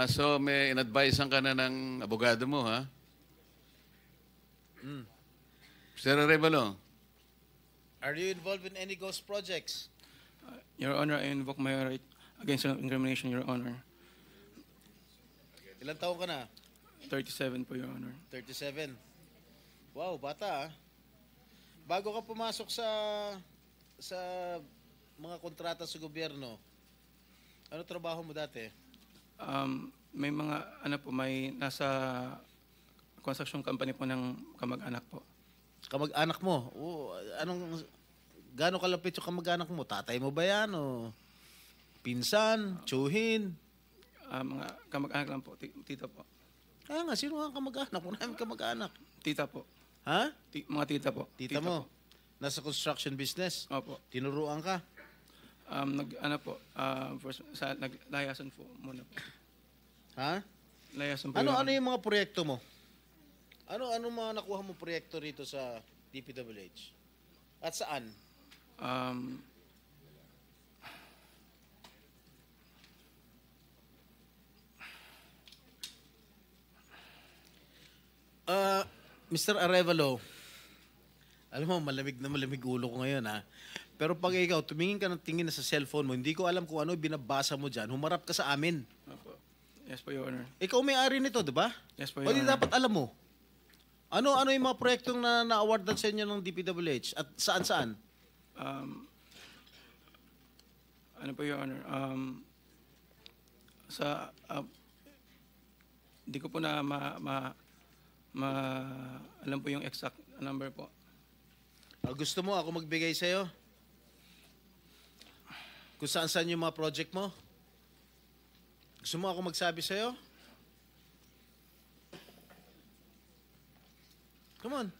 So may in-advisean ka na ng abogado mo, ha? Mr. Arevalo, Are you involved in any ghost projects? Your Honor, I invoke my right against self-incrimination, Your Honor. Ilang taon ka na? 37 po, Your Honor. 37. Wow, bata ah. Bago ka pumasok sa mga kontrata sa gobyerno, ano trabaho mo dati? May mga, may nasa construction company po ng kamag-anak po. Kamag-anak mo? Gaano kalapit yung kamag-anak mo? Tatay mo ba yan? O pinsan? Tsuhin? Mga kamag-anak lang po, tita po. Kaya nga, sino ang kamag-anak? Wala namin kamag-anak. Tita po. Ha? Mga tita po. Tita mo? Po. Nasa construction business? Opo. Tinuruan ka? Naglayasan po muna po. Ha? Layasan po. Ano yung mga proyekto mo? Ano mga nakuha mo proyekto rito sa DPWH? At saan? Mr. Arevalo, alam mo, malamig na malamig ulo ko ngayon ha. Pero pag ikaw, tumingin ka ng tingin na sa cellphone mo, hindi ko alam kung ano binabasa mo dyan, humarap ka sa amin. Opo. Yes po, Your Honor. Ikaw may-ari nito, di ba? Yes po, O Your di Honor. dapat alam mo. Ano yung mga proyektong na-awardan sa inyo ng DPWH? At saan-saan? Ano po, Your Honor? Hindi ko po na alam po yung exact number po. Gusto mo ako magbigay sa'yo? Kung saan-saan yung mga project mo? Gusto mo ako magsabi sa'yo? Come on.